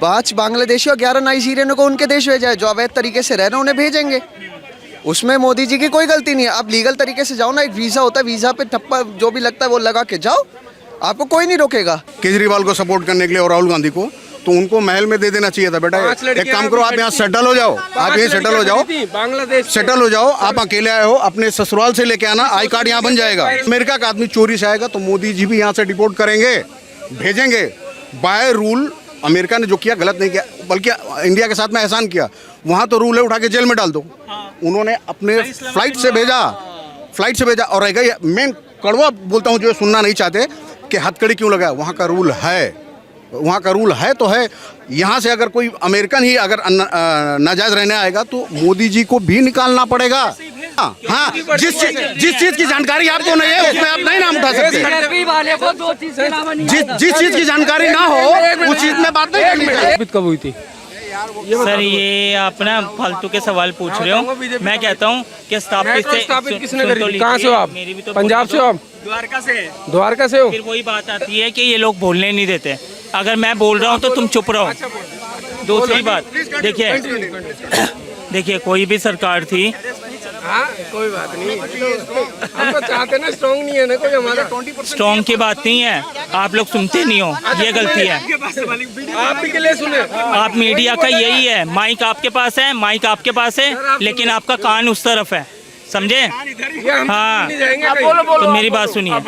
5 बांग्लादेशी और 11 नाइजीरियनों को उनके देश भेजा है। जो अवैध तरीके से रह रहे हैं उन्हें भेजेंगे, उसमें मोदी जी की कोई गलती नहीं है। आप लीगल तरीके से जाओ ना, एक वीज़ा होता है, वीज़ा पे ठप्पा जो भी लगता है वो लगा के जाओ, आपको कोई नहीं रोकेगा। केजरीवाल को सपोर्ट करने के लिए और राहुल गांधी को, तो उनको महल में दे देना चाहिए था। बेटा एक काम करो, आप यहाँ सेटल हो जाओ, आप यहीं सेटल हो जाओ, बांग्लादेश सेटल हो जाओ। आप अकेले आए हो, अपने ससुराल से लेके आना, आई कार्ड यहाँ बन जाएगा। अमेरिका का आदमी चोरी से आएगा तो मोदी जी भी यहाँ से डिपोर्ट करेंगे, भेजेंगे बाय रूल। अमेरिका ने जो किया गलत नहीं किया, बल्कि इंडिया के साथ में एहसान किया। वहाँ तो रूल है उठा के जेल में डाल दो, उन्होंने अपने फ्लाइट से भेजा। और रहेगा ये मेन कड़वा बोलता हूँ, जो सुनना नहीं चाहते कि हथकड़ी क्यों लगाया। वहाँ का रूल है तो है। यहाँ से अगर कोई अमेरिकन ही अगर नाजायज रहने आएगा तो मोदी जी को भी निकालना पड़ेगा। हाँ, जिस चीज की जानकारी आपको नहीं है उसमें आप नहीं नाम उठा सकते। जिस चीज की जानकारी ना हो उस चीज में बात नहीं करनी चाहिए। कब हुई थी सर? ये आप ना फालतू के सवाल पूछ रहे हो। मैं कहता हूँ कि स्थापित किसने करी? कहाँ से हो आप? पंजाब से हो आप? द्वारका से हो? फिर वही बात आती है कि ये लोग बोलने नहीं देते। अगर मैं बोल रहा हूँ तो तुम चुप रहो। दूसरी बात देखिए कोई भी सरकार थी, हाँ, कोई बात नहीं, हम तो चाहते ना स्ट्रॉन्ग नहीं है ना कोई हमारा। स्ट्रॉन्ग की बात नहीं है, आप लोग सुनते नहीं हो, ये गलती है। आप भी के लिए सुने, आप मीडिया का यही है, माइक आपके पास है, लेकिन आपका कान उस तरफ है, समझे? हाँ, तो मेरी बात सुनिए।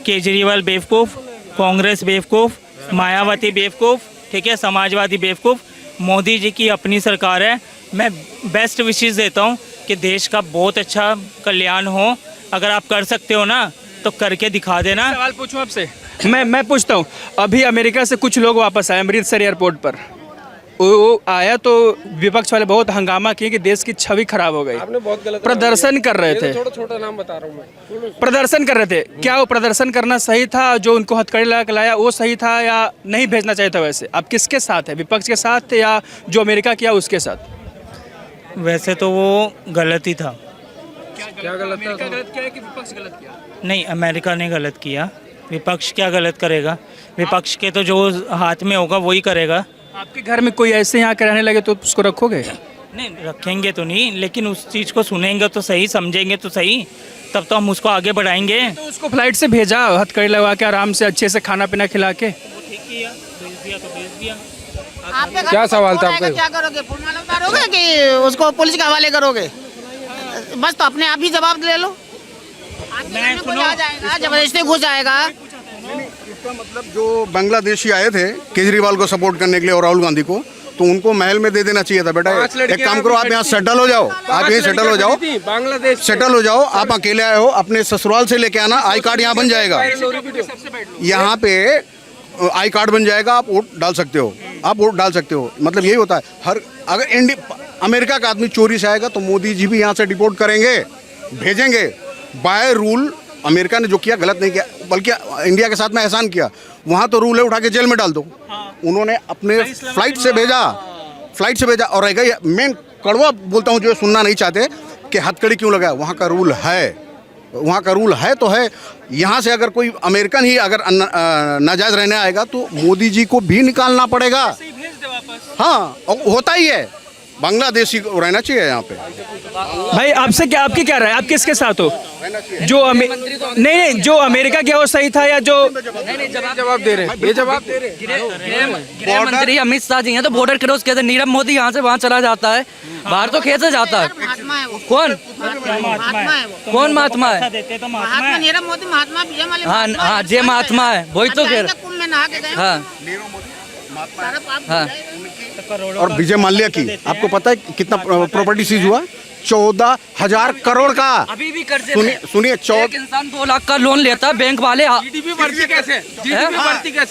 केजरीवाल बेवकूफ़, कांग्रेस बेवकूफ़, मायावती बेवकूफ़, ठीक है, समाजवादी बेवकूफ़। मोदी जी की अपनी सरकार है। मैं बेस्ट विशेस देता हूँ कि देश का बहुत अच्छा कल्याण हो। अगर आप कर सकते हो ना तो करके दिखा देना। सवाल पूछूं आपसे? मैं पूछता हूँ। अभी अमेरिका से कुछ लोग वापस आए अमृतसर एयरपोर्ट पर। वो आया तो विपक्ष वाले बहुत हंगामा किए कि देश की छवि खराब हो गई। आपने बहुत गलत प्रदर्शन कर रहे थे, छोटा नाम बता रहा हूँ मैं। प्रदर्शन कर रहे थे। क्या वो प्रदर्शन करना सही था? जो उनको हथकड़ी लगा के लाया वो सही था या नहीं भेजना चाहिए था? वैसे आप किसके साथ है, विपक्ष के साथ या जो अमेरिका किया उसके साथ? वैसे तो वो गलत ही था। क्या गलत था? गलत किया है कि विपक्ष गलत किया? नहीं, अमेरिका ने गलत किया। विपक्ष क्या गलत करेगा? विपक्ष के तो जो हाथ में होगा वही करेगा। आपके घर में कोई ऐसे यहाँ के रहने लगे तो उसको रखोगे? नहीं, रखेंगे तो नहीं, लेकिन उस चीज़ को सुनेंगे तो सही, समझेंगे तो सही, तब तो हम उसको आगे बढ़ाएंगे। तो उसको फ्लाइट से भेजा, हथकड़ी लगा के आराम से अच्छे से खाना पीना खिला के। ठीक किया, भेज दिया तो भेज दिया। क्या सवाल था आपका? क्या करोगे? पुलिस उतारोगे कि उसको पुलिस के हवाले करोगे? बस तो अपने आप ही जवाब ले लो। जबरदस्ती घुस जाएगा। इसका मतलब जो बांग्लादेशी आए थे केजरीवाल को सपोर्ट करने के लिए और राहुल गांधी को, तो उनको महल में दे देना चाहिए था। बेटा एक काम करो, आप यहाँ सेटल हो जाओ, आप यहीं सेटल हो जाओ, बांग्लादेश सेटल हो जाओ। आप अकेले आए हो, अपने ससुराल से लेके आना, आई कार्ड यहाँ बन जाएगा। यहाँ पे आई कार्ड बन जाएगा, आप वोट डाल सकते हो, मतलब यही होता है। हर अगर अमेरिका का आदमी चोरी से आएगा तो मोदी जी भी यहाँ से डिपोर्ट करेंगे, भेजेंगे बाय रूल। अमेरिका ने जो किया गलत नहीं किया, बल्कि इंडिया के साथ में एहसान किया। वहाँ तो रूल है उठा के जेल में डाल दो, उन्होंने अपने फ्लाइट से भेजा। और रहेगा ये मेन कड़वा बोलता हूँ, जो सुनना नहीं चाहते कि हथकड़ी क्यों लगाया। वहाँ का रूल है तो है। यहाँ से अगर कोई अमेरिकन ही अगर नाजायज रहने आएगा तो मोदी जी को भी निकालना पड़ेगा। हाँ, होता ही है, बांग्लादेशी को रहना चाहिए यहाँ पे। भाई आपसे क्या, आपकी क्या राय? आप किसके साथ हो? जो नहीं, जो अमेरिका गया वो सही था या जो? जवाब दे रहे हैं, ये जवाब दे रहे हैं। गृह मंत्री अमित शाह जी हैं तो बॉर्डर क्रॉस किया था। नीरव मोदी यहाँ से वहाँ चला जाता है, बाहर तो कैसे जाता है? कौन महात्मा है? नीरव मोदी महात्मा हाँ, जे महात्मा है, वही तो कह रहे। हाँ, और विजय माल्या की आपको पता है कितना प्रॉपर्टी सीज हुआ? 14,000 करोड़ का। अभी भी कर्जे सुनिए, एक इंसान 2 लाख का लोन लेता है, बैंक वाले जीडीपी बढ़ती कैसे?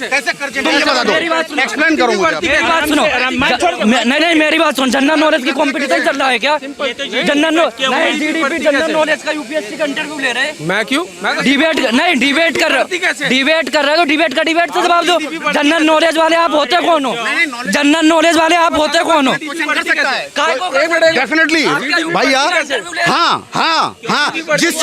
कैसे कर्जे नहीं, ये बता दो, एक्सप्लेन करूंगा। मेरी बात सुनो। नहीं, मेरी बात सुनो। जनरल नॉलेज की कंपटीशन चल रहा है क्या? जनरल नहीं, जीडीपी जनरल नॉलेज का यूपीएससी का इंटरव्यू ले रहे हैं। मैं क्यों? डिबेट नहीं, डिबेट कर रहे हो तो डिबेट से जवाब दो। जनरल नॉलेज वाले आप होते कौन हो? जनरल नॉलेज वाले आप होते कौन हो? डेफिनेटली भाई यार। हाँ, जिस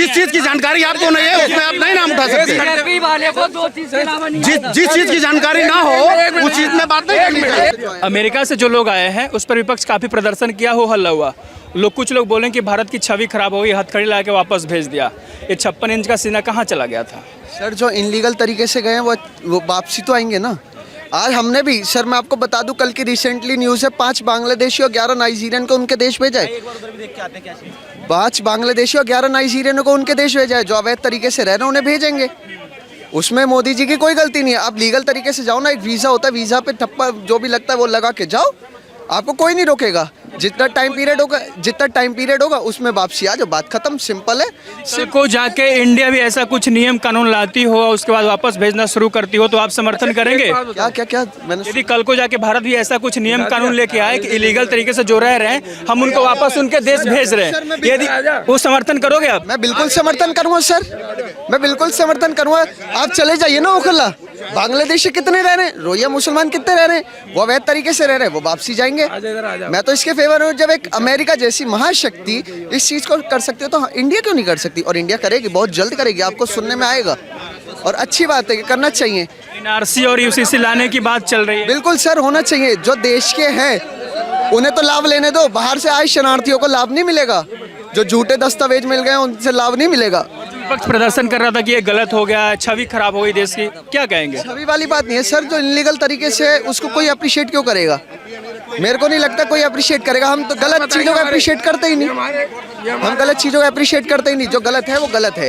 चीज की जानकारी आपको नहीं है उसमें आप नहीं नाम उठा सकते। वाले को 2 चीज के नाम नहीं। जिस चीज की जानकारी ना हो उस चीज में बात नहीं करनी चाहिए। अमेरिका से जो लोग आए हैं उस पर विपक्ष काफ़ी प्रदर्शन किया, हो हल्ला हुआ। कुछ लोग बोलें कि भारत की छवि खराब हो गई, हथकड़ी ला के वापस भेज दिया। ये 56 इंच का सीना कहाँ चला गया था? सर जो इनलीगल तरीके से गए हैं वो वापसी तो आएंगे ना। आज हमने भी सर, मैं आपको बता दूं, कल की रिसेंटली न्यूज़ है, 5 बांग्लादेशी और 11 नाइजीरियन को उनके देश भेजा है। 5 बांग्लादेशी और 11 नाइजीरियन को उनके देश भेजा है। जो अवैध तरीके से रह रहे हैं उन्हें भेजेंगे। उसमें मोदी जी की कोई गलती नहीं है। आप लीगल तरीके से जाओ ना, एक वीज़ा होता है, वीज़ा पे ठप्पा जो भी लगता है वो लगा के जाओ, आपको कोई नहीं रोकेगा। जितना टाइम पीरियड होगा उसमें वापसी आ जाओ, बात खत्म, सिंपल है। कल को जाके इंडिया भी ऐसा कुछ नियम कानून लाती हो और उसके बाद वापस भेजना शुरू करती हो तो आप समर्थन करेंगे? क्या मैंने यदि कल को जाके भारत भी ऐसा कुछ नियम कानून लेके आए कि इलीगल तरीके से जो रह रहे हैं हम उनको वापस उनके देश भेज रहे हैं, यदि वो समर्थन करोगे आप? मैं बिल्कुल समर्थन करूंगा सर, मैं बिल्कुल समर्थन करूंगा। आप चले जाइए ना ओखला, बांग्लादेशी कितने रह रहे हैं, रोहिंग्या मुसलमान कितने रह रहे हैं, वो अवैध तरीके से रह रहे हैं, वो वापसी जाएंगे। मैं तो इसके फेवर हूँ। जब एक अमेरिका जैसी महाशक्ति इस चीज को कर सकती है तो इंडिया क्यों नहीं कर सकती? और इंडिया करेगी, बहुत जल्द करेगी, आपको सुनने में आएगा। और अच्छी बात है कि करना चाहिए। एनआरसी और यूसीसी लाने की बात चल रही है। बिल्कुल सर, होना चाहिए। जो देश के हैं उन्हें तो लाभ लेने दो, बाहर से आए शरणार्थियों को लाभ नहीं मिलेगा। जो झूठे दस्तावेज मिल गए उनसे लाभ नहीं मिलेगा। विपक्ष प्रदर्शन कर रहा था कि ये गलत हो गया, छवि खराब हो गई देश की, क्या कहेंगे? छवि वाली बात नहीं है सर। जो इनलीगल तरीके से उसको कोई अप्रिशिएट क्यों करेगा? मेरे को नहीं लगता कोई अप्रिशिएट करेगा। हम तो गलत चीज़ों को अप्रिशिएट करते ही नहीं। हम गलत चीज़ों को अप्रिशिएट करते ही नहीं। जो गलत है वो गलत है।